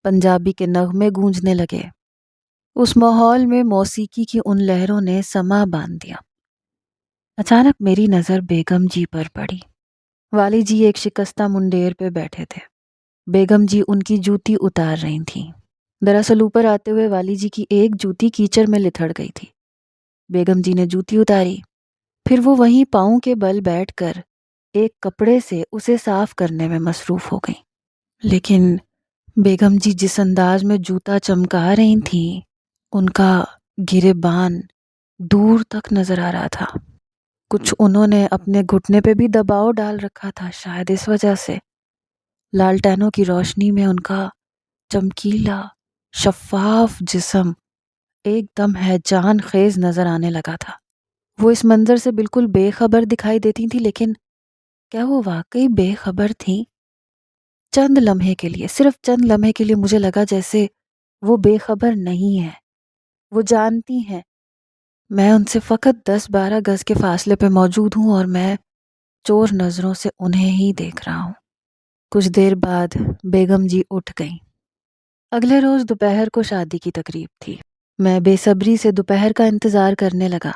پنجابی کے نغمے گونجنے لگے۔ اس ماحول میں موسیقی کی ان لہروں نے سما باندھ دیا۔ اچانک میری نظر بیگم جی پر پڑی۔ والی جی ایک شکستہ منڈیر پہ بیٹھے تھے۔ بیگم جی ان کی جوتی اتار رہی تھیں۔ دراصل اوپر آتے ہوئے والی جی کی ایک جوتی کیچڑ میں لتھڑ گئی تھی۔ بیگم جی نے جوتی اتاری، پھر وہ وہیں پاؤں کے بل بیٹھ کر ایک کپڑے سے اسے صاف کرنے میں مصروف ہو گئیں۔ لیکن بیگم جی جس انداز میں جوتا چمکا رہی تھیں ان کا گریبان دور تک نظر آ رہا تھا۔ کچھ انہوں نے اپنے گھٹنے پہ بھی دباؤ ڈال رکھا تھا، شاید اس وجہ سے لالٹینوں کی روشنی میں ان کا چمکیلا شفاف جسم ایک دم ہیجان خیز نظر آنے لگا تھا۔ وہ اس منظر سے بالکل بے خبر دکھائی دیتی تھی، لیکن کیا وہ واقعی بے خبر تھیں؟ چند لمحے کے لیے، صرف چند لمحے کے لیے مجھے لگا جیسے وہ بے خبر نہیں ہیں، وہ جانتی ہیں میں ان سے فقط 10-12 گز کے فاصلے پہ موجود ہوں اور میں چور نظروں سے انہیں ہی دیکھ رہا ہوں۔ کچھ دیر بعد بیگم جی اٹھ گئیں۔ اگلے روز دوپہر کو شادی کی تقریب تھی۔ میں بے صبری سے دوپہر کا انتظار کرنے لگا۔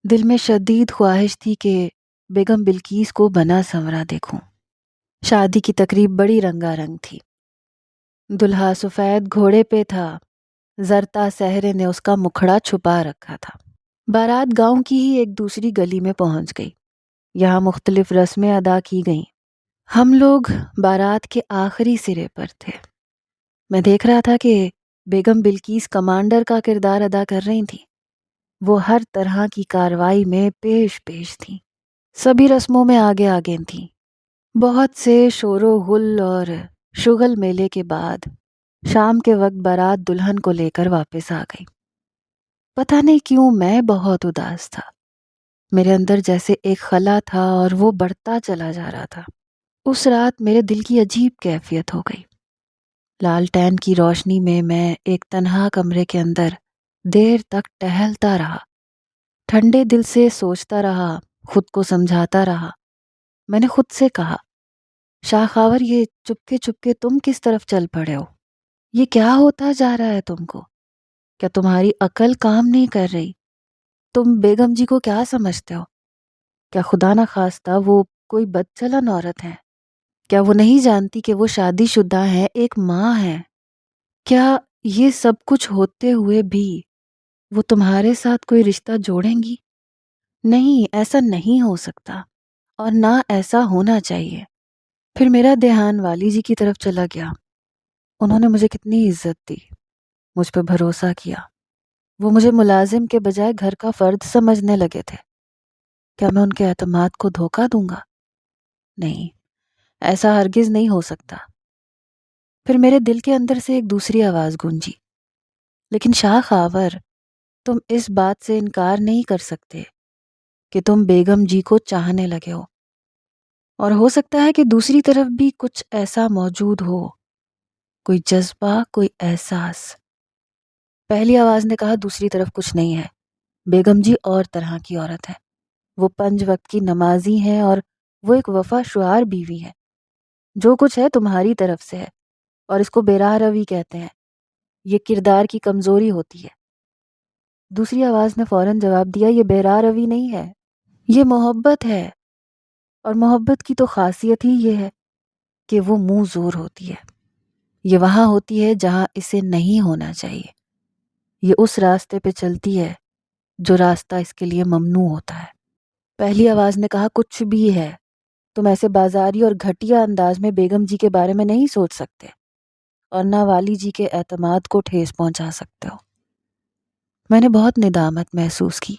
دل میں شدید خواہش تھی کہ بیگم بلقیس کو بنا سنورا دیکھوں۔ شادی کی تقریب بڑی رنگا رنگ تھی۔ دلہا سفید گھوڑے پہ تھا، زرتا سہرے نے اس کا مکھڑا چھپا رکھا تھا۔ بارات گاؤں کی ہی ایک دوسری گلی میں پہنچ گئی۔ یہاں مختلف رسمیں ادا کی گئیں۔ ہم لوگ بارات کے آخری سرے پر تھے۔ میں دیکھ رہا تھا کہ بیگم بلقیس کمانڈر کا کردار ادا کر رہی تھیں۔ وہ ہر طرح کی کارروائی میں پیش تھیں۔ سبھی رسموں میں آگے آگے تھیں۔ بہت سے شور و غل اور شغل میلے کے بعد شام کے وقت بارات دلہن کو لے کر واپس آ گئی۔ پتہ نہیں کیوں میں بہت اداس تھا۔ میرے اندر جیسے ایک خلا تھا اور وہ بڑھتا چلا جا رہا تھا۔ اس رات میرے دل کی عجیب کیفیت ہو گئی۔ لالٹین کی روشنی میں میں ایک تنہا کمرے کے اندر دیر تک ٹہلتا رہا، ٹھنڈے دل سے سوچتا رہا، خود کو سمجھاتا رہا۔ میں نے خود سے کہا، شاہ خاور، یہ چپکے تم کس طرف چل پڑے ہو؟ یہ کیا ہوتا جا رہا ہے تم کو؟ کیا تمہاری عقل کام نہیں کر رہی؟ تم بیگم جی کو کیا سمجھتے ہو؟ کیا خدا نہ خواستہ وہ کوئی بد چلن عورت ہے؟ کیا وہ نہیں جانتی کہ وہ شادی شدہ ہیں، ایک ماں ہے؟ کیا یہ سب کچھ ہوتے ہوئے بھی وہ تمہارے ساتھ کوئی رشتہ جوڑیں گی؟ نہیں، ایسا نہیں ہو سکتا اور نہ ایسا ہونا چاہیے۔ پھر میرا دھیان والی جی کی طرف چلا گیا۔ انہوں نے مجھے کتنی عزت دی، مجھ پہ بھروسہ کیا۔ وہ مجھے ملازم کے بجائے گھر کا فرد سمجھنے لگے تھے۔ کیا میں ان کے اعتماد کو دھوکہ دوں گا؟ نہیں، ایسا ہرگز نہیں ہو سکتا۔ پھر میرے دل کے اندر سے ایک دوسری آواز گونجی، لیکن شاہ خاور، تم اس بات سے انکار نہیں کر سکتے کہ تم بیگم جی کو چاہنے لگے ہو، اور ہو سکتا ہے کہ دوسری طرف بھی کچھ ایسا موجود ہو، کوئی جذبہ، کوئی احساس۔ پہلی آواز نے کہا، دوسری طرف کچھ نہیں ہے، بیگم جی اور طرح کی عورت ہے۔ وہ 5 وقت کی نمازی ہیں اور وہ ایک وفا شعار بیوی ہے۔ جو کچھ ہے تمہاری طرف سے ہے، اور اس کو بے راہ روی کہتے ہیں۔ یہ کردار کی کمزوری ہوتی ہے۔ دوسری آواز نے فوراً جواب دیا، یہ بے راہ روی نہیں ہے، یہ محبت ہے، اور محبت کی تو خاصیت ہی یہ ہے کہ وہ منہ زور ہوتی ہے۔ یہ وہاں ہوتی ہے جہاں اسے نہیں ہونا چاہیے۔ یہ اس راستے پہ چلتی ہے جو راستہ اس کے لیے ممنوع ہوتا ہے۔ پہلی آواز نے کہا، کچھ بھی ہے، تم ایسے بازاری اور گھٹیا انداز میں بیگم جی کے بارے میں نہیں سوچ سکتے، اور نہ والی جی کے اعتماد کو ٹھیس پہنچا سکتے ہو۔ میں نے بہت ندامت محسوس کی،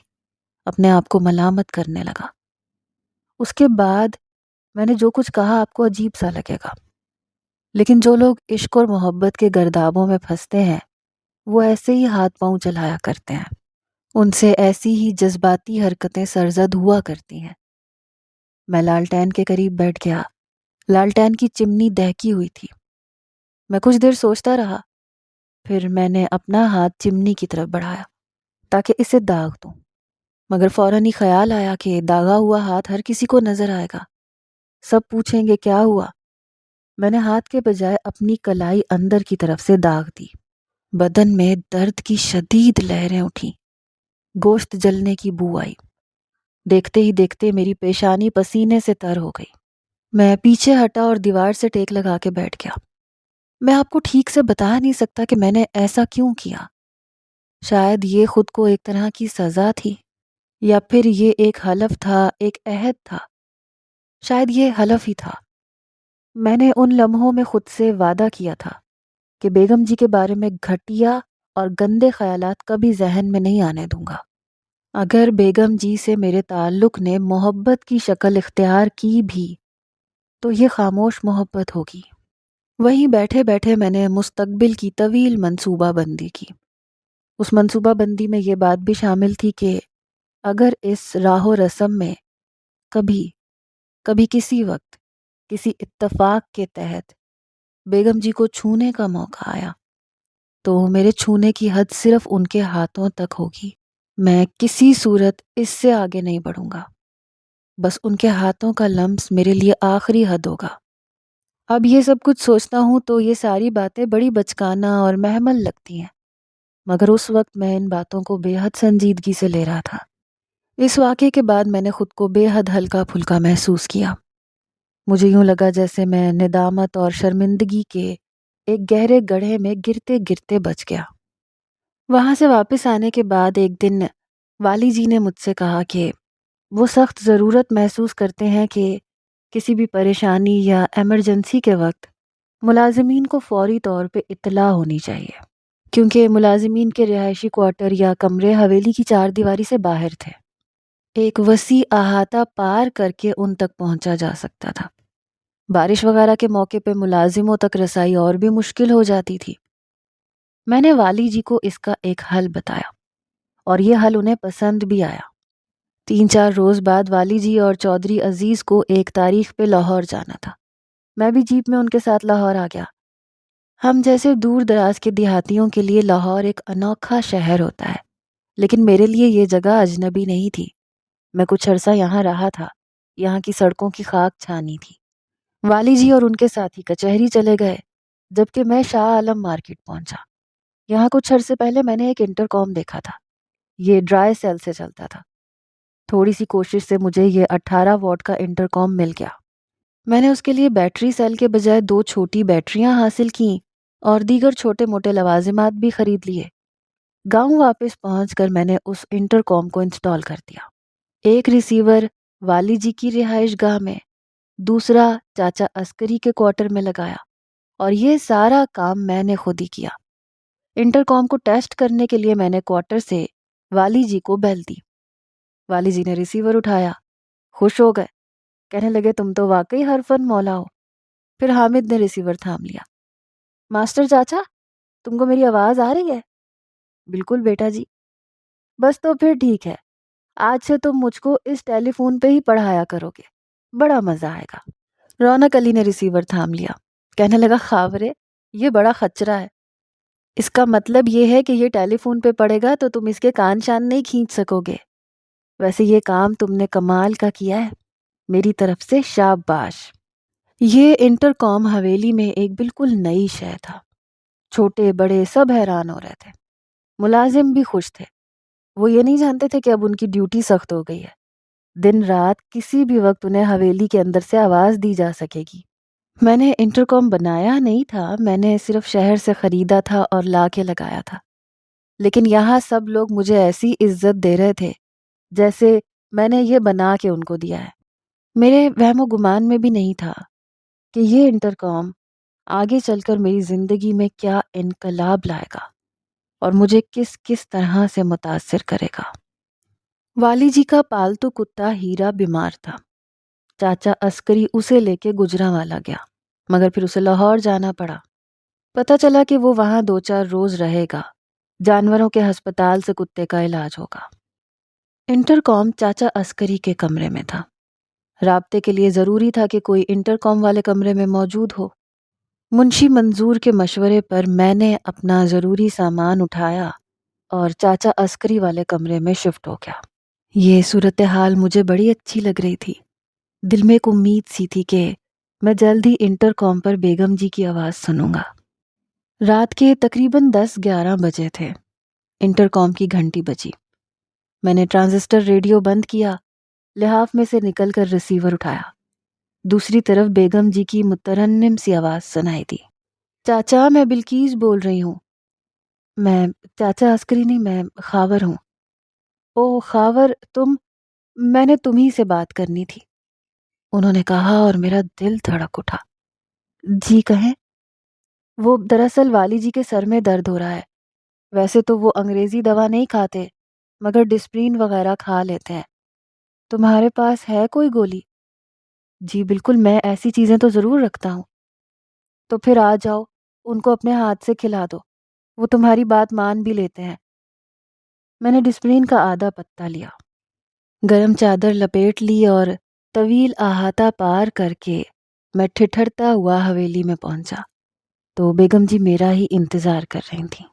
اپنے آپ کو ملامت کرنے لگا۔ اس کے بعد میں نے جو کچھ کہا آپ کو عجیب سا لگے گا، لیکن جو لوگ عشق اور محبت کے گردابوں میں پھنستے ہیں وہ ایسے ہی ہاتھ پاؤں چلایا کرتے ہیں۔ ان سے ایسی ہی جذباتی حرکتیں سرزد ہوا کرتی ہیں۔ میں لالٹین کے قریب بیٹھ گیا۔ لالٹین کی چمنی دہکی ہوئی تھی۔ میں کچھ دیر سوچتا رہا، پھر میں نے اپنا ہاتھ چمنی کی طرف بڑھایا تاکہ اسے داغ دوں، مگر فوراً ہی خیال آیا کہ داغا ہوا ہاتھ ہر کسی کو نظر آئے گا، سب پوچھیں گے کیا ہوا۔ میں نے ہاتھ کے بجائے اپنی کلائی اندر کی طرف سے داغ دی۔ بدن میں درد کی شدید لہریں اٹھیں، گوشت جلنے کی بو آئی۔ دیکھتے ہی دیکھتے میری پیشانی پسینے سے تر ہو گئی۔ میں پیچھے ہٹا اور دیوار سے ٹیک لگا کے بیٹھ گیا۔ میں آپ کو ٹھیک سے بتا نہیں سکتا کہ میں نے ایسا کیوں کیا۔ شاید یہ خود کو ایک طرح کی سزا تھی، یا پھر یہ ایک حلف تھا، ایک عہد تھا۔ شاید یہ حلف ہی تھا۔ میں نے ان لمحوں میں خود سے وعدہ کیا تھا کہ بیگم جی کے بارے میں گھٹیا اور گندے خیالات کبھی ذہن میں نہیں آنے دوں گا۔ اگر بیگم جی سے میرے تعلق نے محبت کی شکل اختیار کی بھی تو یہ خاموش محبت ہوگی۔ وہیں بیٹھے بیٹھے میں نے مستقبل کی طویل منصوبہ بندی کی۔ اس منصوبہ بندی میں یہ بات بھی شامل تھی کہ اگر اس راہ و رسم میں کبھی کسی وقت کسی اتفاق کے تحت بیگم جی کو چھونے کا موقع آیا تو میرے چھونے کی حد صرف ان کے ہاتھوں تک ہوگی۔ میں کسی صورت اس سے آگے نہیں بڑھوں گا، بس ان کے ہاتھوں کا لمس میرے لیے آخری حد ہوگا۔ اب یہ سب کچھ سوچتا ہوں تو یہ ساری باتیں بڑی بچکانہ اور مہمل لگتی ہیں، مگر اس وقت میں ان باتوں کو بے حد سنجیدگی سے لے رہا تھا۔ اس واقعے کے بعد میں نے خود کو بے حد ہلکا پھلکا محسوس کیا۔ مجھے یوں لگا جیسے میں ندامت اور شرمندگی کے ایک گہرے گڑھے میں گرتے گرتے بچ گیا۔ وہاں سے واپس آنے کے بعد ایک دن والی جی نے مجھ سے کہا کہ وہ سخت ضرورت محسوس کرتے ہیں کہ کسی بھی پریشانی یا ایمرجنسی کے وقت ملازمین کو فوری طور پہ اطلاع ہونی چاہیے، کیونکہ ملازمین کے رہائشی کوارٹر یا کمرے حویلی کی چار دیواری سے باہر تھے۔ ایک وسیع احاطہ پار کر کے ان تک پہنچا جا سکتا تھا۔ بارش وغیرہ کے موقع پہ ملازموں تک رسائی اور بھی مشکل ہو جاتی تھی۔ میں نے والی جی کو اس کا ایک حل بتایا اور یہ حل انہیں پسند بھی آیا۔ 3-4 روز بعد والی جی اور چودھری عزیز کو ایک تاریخ پہ لاہور جانا تھا۔ میں بھی جیپ میں ان کے ساتھ لاہور آ گیا۔ ہم جیسے دور دراز کے دیہاتیوں کے لیے لاہور ایک انوکھا شہر ہوتا ہے، لیکن میرے لیے یہ جگہ اجنبی نہیں تھی۔ میں کچھ عرصہ یہاں رہا تھا، یہاں کی سڑکوں کی خاک چھانی تھی۔ والی جی اور ان کے ساتھی کچہری چلے گئے، جبکہ میں شاہ عالم مارکیٹ پہنچا۔ یہاں کچھ عرصے پہلے میں نے ایک انٹر کام دیکھا تھا۔ یہ ڈرائی سیل سے چلتا تھا۔ تھوڑی سی کوشش سے مجھے یہ 18 واٹ کا انٹر کام مل گیا۔ میں نے اس کے لیے بیٹری سیل کے بجائے 2 چھوٹی بیٹریاں حاصل کیں اور دیگر چھوٹے موٹے لوازمات بھی خرید لیے۔ گاؤں واپس پہنچ کر میں نے اس انٹر کام کو انسٹال کر دیا۔ ایک ریسیور والی جی کی رہائش گاہ میں، دوسرا چاچا عسکری کے کوارٹر میں لگایا، اور یہ سارا کام میں نے خود ہی کیا۔ انٹر کام کو ٹیسٹ کرنے کے لیے میں نے کوارٹر سے والی جی کو بیل دی۔ والی جی نے ریسیور اٹھایا، خوش ہو گئے، کہنے لگے تم تو واقعی ہر فن مولا ہو۔ پھر حامد نے ریسیور تھام لیا۔ ماسٹر چاچا، تم کو میری آواز آ رہی ہے؟ بالکل بیٹا جی۔ بس تو پھر ٹھیک ہے، آج سے تم مجھ کو اس ٹیلی فون پہ ہی پڑھایا کرو گے، بڑا مزہ آئے گا۔ رونق علی نے ریسیور تھام لیا، کہنے لگا خاورے یہ بڑا خچرہ ہے، اس کا مطلب یہ ہے کہ یہ ٹیلی فون پہ پڑھے گا تو تم اس کے کان شان نہیں کھینچ سکو گے۔ ویسے یہ کام تم نے کمال کا کیا ہے، میری طرف سے شاباش۔ یہ انٹر کام حویلی میں ایک بالکل نئی شے تھا۔ چھوٹے بڑے سب حیران ہو رہے تھے، ملازم بھی خوش تھے۔ وہ یہ نہیں جانتے تھے کہ اب ان کی ڈیوٹی سخت ہو گئی ہے۔ دن رات کسی بھی وقت انہیں حویلی کے اندر سے آواز دی جا سکے گی۔ میں نے انٹر کام بنایا نہیں تھا، میں نے صرف شہر سے خریدا تھا اور لا کے لگایا تھا، لیکن یہاں سب لوگ مجھے ایسی عزت دے رہے تھے جیسے میں نے یہ بنا کے ان کو دیا ہے۔ میرے وہم و گمان میں بھی نہیں تھا کہ یہ انٹر کام آگے چل کر میری زندگی میں کیا انقلاب لائے گا اور مجھے کس کس طرح سے متاثر کرے گا۔ والی جی کا پالتو کتا ہیرا بیمار تھا۔ چاچا عسکری اسے لے کے گجرانوالا گیا، مگر پھر اسے لاہور جانا پڑا۔ پتہ چلا کہ وہ وہاں 2-4 روز رہے گا، جانوروں کے ہسپتال سے کتے کا علاج ہوگا۔ انٹر کام چاچا عسکری کے کمرے میں تھا۔ رابطے کے لیے ضروری تھا کہ کوئی انٹر کام والے کمرے میں موجود ہو۔ منشی منظور کے مشورے پر میں نے اپنا ضروری سامان اٹھایا اور چاچا عسکری والے کمرے میں شفٹ ہو گیا۔ یہ صورتحال مجھے بڑی اچھی لگ رہی تھی۔ دل میں ایک امید سی تھی کہ میں جلد ہی انٹر کام پر بیگم جی کی آواز سنوں گا۔ رات کے تقریباً 10-11 بجے تھے۔ انٹر کام کی گھنٹی بجی۔ میں نے ٹرانزسٹر ریڈیو بند کیا، لحاف میں سے نکل کر ریسیور اٹھایا۔ دوسری طرف بیگم جی کی مترنم سی آواز سنائی دی۔ چاچا، میں بلقیس بول رہی ہوں۔ میں چاچا عسکری نہیں، میں خاور ہوں۔ او خاور، میں نے تمہیں سے بات کرنی تھی، انہوں نے کہا اور میرا دل دھڑک اٹھا۔ جی کہیں۔ وہ دراصل والی جی کے سر میں درد ہو رہا ہے۔ ویسے تو وہ انگریزی دوا نہیں کھاتے، مگر ڈسپرین وغیرہ کھا لیتے ہیں۔ تمہارے پاس ہے کوئی گولی؟ جی بالکل، میں ایسی چیزیں تو ضرور رکھتا ہوں۔ تو پھر آ جاؤ، ان کو اپنے ہاتھ سے کھلا دو، وہ تمہاری بات مان بھی لیتے ہیں۔ میں نے ڈسپرین کا آدھا پتا لیا، گرم چادر لپیٹ لی اور طویل احاطہ پار کر کے میں ٹھٹھرتا ہوا حویلی میں پہنچا تو بیگم جی میرا ہی انتظار کر رہی تھیں۔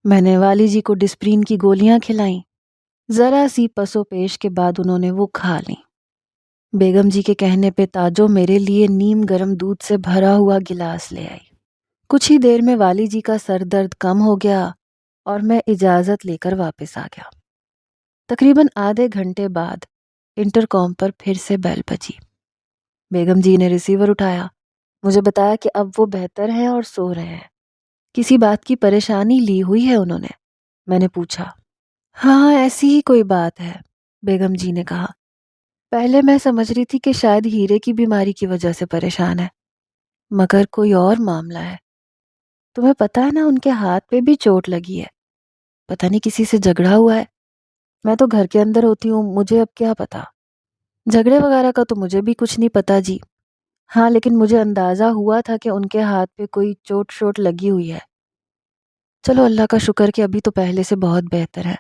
میں نے والی جی کو ڈسپرین کی گولیاں کھلائیں ذرا سی پسو پیش کے بعد انہوں نے وہ کھا لیں۔ بیگم جی کے کہنے پہ تاجو میرے لیے نیم گرم دودھ سے بھرا ہوا گلاس لے آئی۔ کچھ ہی دیر میں والی جی کا سر درد کم ہو گیا اور میں اجازت لے کر واپس آ گیا۔ تقریباً آدھے گھنٹے بعد انٹر کام پر پھر سے بیل بجی۔ بیگم جی نے ریسیور اٹھایا، مجھے بتایا کہ اب وہ بہتر ہیں اور سو رہے ہیں۔ کسی بات کی پریشانی لی ہوئی ہے انہوں نے؟ میں نے پوچھا۔ ہاں ایسی ہی کوئی بات ہے، بیگم جی نے کہا۔ پہلے میں سمجھ رہی تھی کہ شاید ہیرے کی بیماری کی وجہ سے پریشان ہے، مگر کوئی اور معاملہ ہے۔ تمہیں پتہ ہے نا ان کے ہاتھ پہ بھی چوٹ لگی ہے، پتہ نہیں کسی سے جھگڑا ہوا ہے۔ میں تو گھر کے اندر ہوتی ہوں، مجھے اب کیا پتا، جھگڑے وغیرہ کا تو مجھے بھی کچھ نہیں پتا جی۔ ہاں لیکن مجھے اندازہ ہوا تھا کہ ان کے ہاتھ پہ کوئی چوٹ شوٹ لگی ہوئی ہے۔ چلو اللہ کا شکر کہ ابھی تو پہلے سے بہت بہتر ہے۔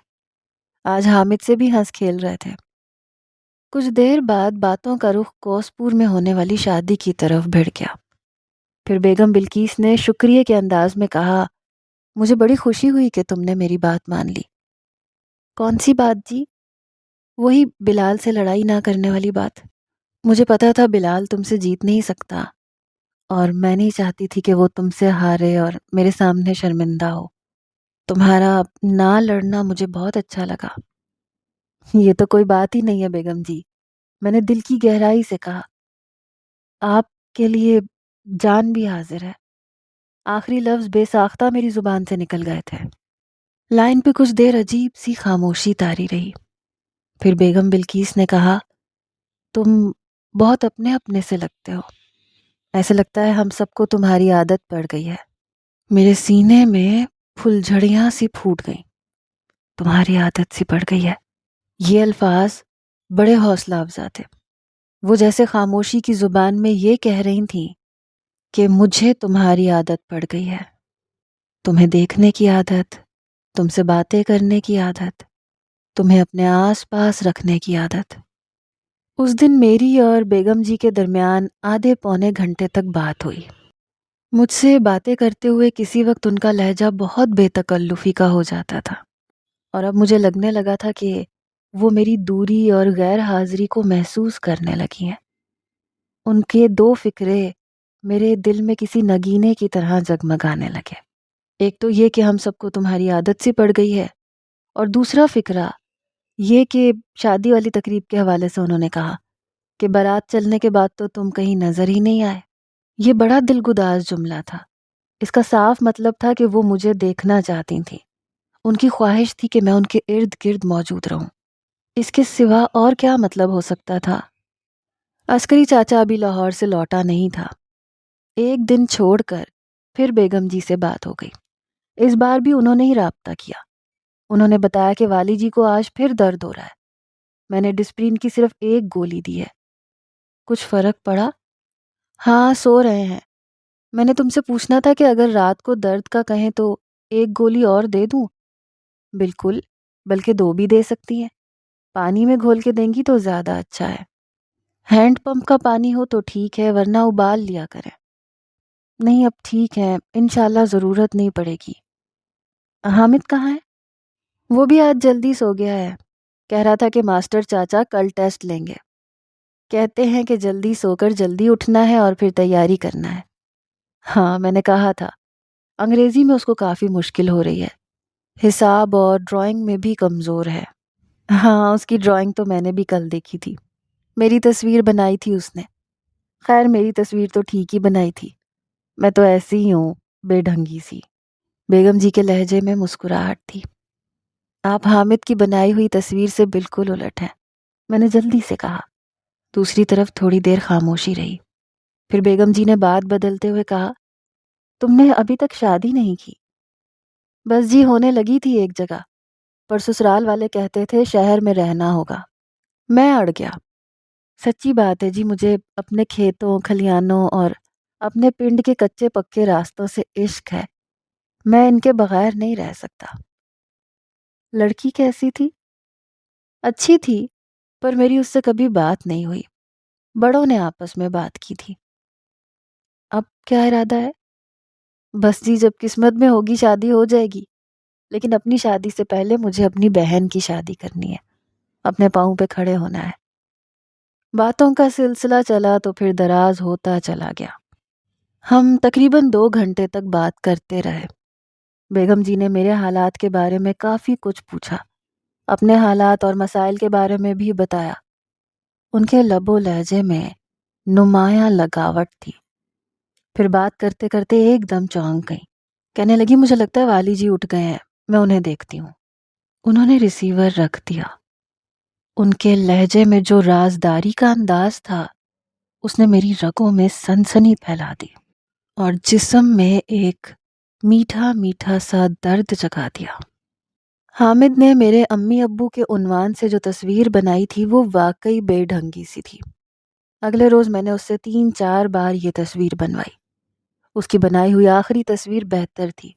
آج حامد سے بھی ہنس کھیل رہے تھے۔ کچھ دیر بعد باتوں کا رخ کوسپور میں ہونے والی شادی کی طرف بھڑ گیا۔ پھر بیگم بلقیس نے شکریہ کے انداز میں کہا، مجھے بڑی خوشی ہوئی کہ تم نے میری بات مان لی۔ کون سی بات جی؟ وہی بلال سے لڑائی نہ کرنے والی بات۔ مجھے پتا تھا بلال تم سے جیت نہیں سکتا، اور میں نہیں چاہتی تھی کہ وہ تم سے ہارے اور میرے سامنے شرمندہ ہو۔ تمہارا نہ لڑنا مجھے بہت اچھا لگا۔ یہ تو کوئی بات ہی نہیں ہے بیگم جی، میں نے دل کی گہرائی سے کہا۔ آپ کے لیے جان بھی حاضر ہے۔ آخری لفظ بے ساختہ میری زبان سے نکل گئے تھے۔ لائن پہ کچھ دیر عجیب سی خاموشی طاری رہی۔ پھر بیگم بلقیس نے کہا، تم بہت اپنے اپنے سے لگتے ہو، ایسے لگتا ہے ہم سب کو تمہاری عادت پڑ گئی ہے۔ میرے سینے میں پھلجھڑیاں سی پھوٹ گئیں۔ تمہاری عادت سی پڑ گئی ہے، یہ الفاظ بڑے حوصلہ افزا تھے۔ وہ جیسے خاموشی کی زبان میں یہ کہہ رہی تھیں کہ مجھے تمہاری عادت پڑ گئی ہے، تمہیں دیکھنے کی عادت، تم سے باتیں کرنے کی عادت، تمہیں اپنے آس پاس رکھنے کی عادت۔ اس دن میری اور بیگم جی کے درمیان آدھے پونے گھنٹے تک بات ہوئی۔ مجھ سے باتیں کرتے ہوئے کسی وقت ان کا لہجہ بہت بے تکلفی کا ہو جاتا تھا، اور اب مجھے لگنے لگا تھا کہ وہ میری دوری اور غیر حاضری کو محسوس کرنے لگی ہیں۔ ان کے دو فکرے میرے دل میں کسی نگینے کی طرح جگمگانے لگے۔ ایک تو یہ کہ ہم سب کو تمہاری عادت سی پڑ گئی ہے، اور دوسرا فکرہ یہ کہ شادی والی تقریب کے حوالے سے انہوں نے کہا کہ بارات چلنے کے بعد تو تم کہیں نظر ہی نہیں آئے۔ یہ بڑا دلگداز جملہ تھا۔ اس کا صاف مطلب تھا کہ وہ مجھے دیکھنا چاہتی تھیں۔ ان کی خواہش تھی کہ میں ان کے ارد گرد موجود رہوں۔ اس کے سوا اور کیا مطلب ہو سکتا تھا؟ عسکری چاچا ابھی لاہور سے لوٹا نہیں تھا۔ ایک دن چھوڑ کر پھر بیگم جی سے بات ہو گئی۔ اس بار بھی انہوں نے ہی رابطہ کیا۔ انہوں نے بتایا کہ والی جی کو آج پھر درد ہو رہا ہے۔ میں نے ڈسپرین کی صرف ایک گولی دی ہے۔ کچھ فرق پڑا؟ ہاں سو رہے ہیں۔ میں نے تم سے پوچھنا تھا کہ اگر رات کو درد کا کہیں تو ایک گولی اور دے دوں؟ بالکل، بلکہ دو بھی دے سکتی ہیں۔ پانی میں گھول کے دیں گی تو زیادہ اچھا ہے۔ ہینڈ پمپ کا پانی ہو تو ٹھیک ہے، ورنہ ابال لیا کریں۔ نہیں اب ٹھیک ہے، انشاءاللہ ضرورت نہیں پڑے گی۔ حامد کہاں ہے؟ وہ بھی آج جلدی سو گیا ہے۔ کہہ رہا تھا کہ ماسٹر چاچا کل ٹیسٹ لیں گے۔ کہتے ہیں کہ جلدی سو کر جلدی اٹھنا ہے اور پھر تیاری کرنا ہے۔ ہاں میں نے کہا تھا، انگریزی میں اس کو کافی مشکل ہو رہی ہے، حساب اور ڈرائنگ میں بھی کمزور ہے۔ ہاں اس کی ڈرائنگ تو میں نے بھی کل دیکھی تھی، میری تصویر بنائی تھی اس نے۔ خیر میری تصویر تو ٹھیک ہی بنائی تھی، میں تو ایسی ہی ہوں، بے ڈھنگی سی۔ بیگم جی کے لہجے میں مسکراہٹ تھی۔ آپ حامد کی بنائی ہوئی تصویر سے بالکل الٹ ہیں، میں نے جلدی سے کہا۔ دوسری طرف تھوڑی دیر خاموشی رہی۔ پھر بیگم جی نے بات بدلتے ہوئے کہا، تم نے ابھی تک شادی نہیں کی؟ بس جی ہونے لگی تھی ایک جگہ، پر سسرال والے کہتے تھے شہر میں رہنا ہوگا۔ میں اڑ گیا۔ سچی بات ہے جی، مجھے اپنے کھیتوں کھلیانوں اور اپنے پنڈ کے کچے پکے راستوں سے عشق ہے، میں ان کے بغیر نہیں رہ سکتا۔ لڑکی کیسی تھی؟ اچھی تھی، پر میری اس سے کبھی بات نہیں ہوئی۔ بڑوں نے آپس میں بات کی تھی۔ اب کیا ارادہ ہے؟ بس جی جب قسمت میں ہوگی شادی ہو جائے گی۔ لیکن اپنی شادی سے پہلے مجھے اپنی بہن کی شادی کرنی ہے، اپنے پاؤں پہ کھڑے ہونا ہے۔ باتوں کا سلسلہ چلا تو پھر دراز ہوتا چلا گیا۔ ہم تقریباً 2 گھنٹے تک بات کرتے رہے۔ بیگم جی نے میرے حالات کے بارے میں کافی کچھ پوچھا، اپنے حالات اور مسائل کے بارے میں بھی بتایا۔ ان کے لب و لہجے میں نمایاں لگاوٹ تھی۔ پھر بات کرتے کرتے ایک دم چونک گئی، کہنے لگی مجھے لگتا ہے والی جی اٹھ گئے ہیں، میں انہیں دیکھتی ہوں۔ انہوں نے ریسیور رکھ دیا۔ ان کے لہجے میں جو رازداری کا انداز تھا اس نے میری رگوں میں سنسنی پھیلا دی اور جسم میں ایک میٹھا میٹھا سا درد جگا دیا۔ حامد نے میرے امی ابو کے عنوان سے جو تصویر بنائی تھی وہ واقعی بے ڈھنگی سی تھی۔ اگلے روز میں نے اس سے 3-4 بار یہ تصویر بنوائی۔ اس کی بنائی ہوئی آخری تصویر بہتر تھی۔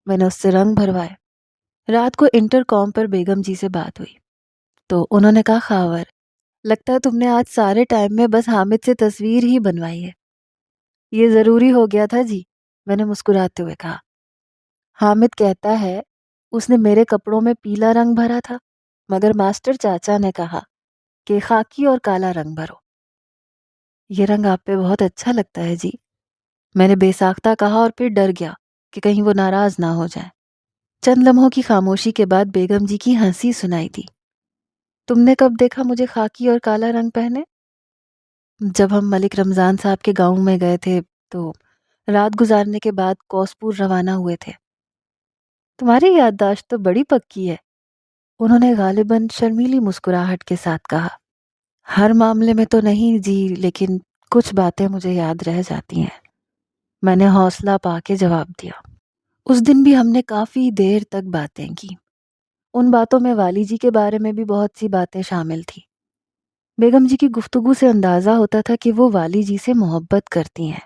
میں نے اس سے رنگ بھروائے۔ رات کو انٹر کام پر بیگم جی سے بات ہوئی تو انہوں نے کہا خاور، لگتا ہے تم نے آج سارے ٹائم میں بس حامد سے تصویر ہی بنوائی ہے۔ یہ ضروری ہو گیا تھا جی، میں نے مسکراتے ہوئے کہا۔ حامد کہتا ہے اس نے میرے کپڑوں میں پیلا رنگ بھرا تھا، مگر ماسٹر چاچا نے کہا کہ خاکی اور کالا رنگ بھرو۔ یہ رنگ آپ پہ بہت اچھا لگتا ہے جی، میں نے بے ساختہ کہا اور پھر ڈر گیا کہ کہیں وہ ناراض نہ ہو جائیں۔ چند لمحوں کی خاموشی کے بعد بیگم جی کی ہنسی سنائی دی۔ تم نے کب دیکھا مجھے خاکی اور کالا رنگ پہنے؟ جب ہم ملک رمضان صاحب کے گاؤں میں گئے تھے تو رات گزارنے کے بعد کوسپور روانہ ہوئے تھے۔ تمہاری یادداشت تو بڑی پکی ہے، انہوں نے غالباً شرمیلی مسکراہٹ کے ساتھ کہا۔ ہر معاملے میں تو نہیں جی، لیکن کچھ باتیں مجھے یاد رہ جاتی ہیں، میں نے حوصلہ پا کے جواب دیا۔ اس دن بھی ہم نے کافی دیر تک باتیں کی۔ ان باتوں میں والی جی کے بارے میں بھی بہت سی باتیں شامل تھیں۔ بیگم جی کی گفتگو سے اندازہ ہوتا تھا کہ وہ والی جی سے محبت کرتی ہیں۔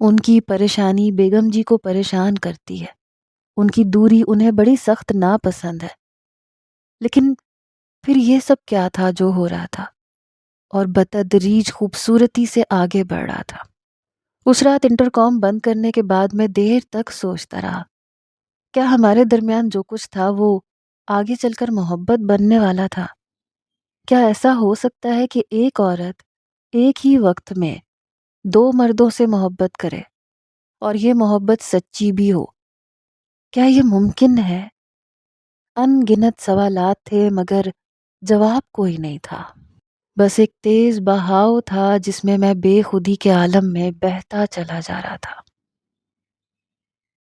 ان کی پریشانی بیگم جی کو پریشان کرتی ہے، ان کی دوری انہیں بڑی سخت ناپسند ہے۔ لیکن پھر یہ سب کیا تھا جو ہو رہا تھا اور بتدریج خوبصورتی سے آگے بڑھ رہا تھا۔ اس رات انٹر کام بند کرنے کے بعد میں دیر تک سوچتا رہا، کیا ہمارے درمیان جو کچھ تھا وہ آگے چل کر محبت بننے والا تھا؟ کیا ایسا ہو سکتا ہے کہ ایک عورت ایک ہی وقت میں 2 مردوں سے محبت کرے اور یہ محبت سچی بھی ہو؟ کیا یہ ممکن ہے؟ ان گنت سوالات تھے مگر جواب کوئی نہیں تھا۔ بس ایک تیز بہاؤ تھا جس میں بے خودی کے عالم میں بہتا چلا جا رہا تھا۔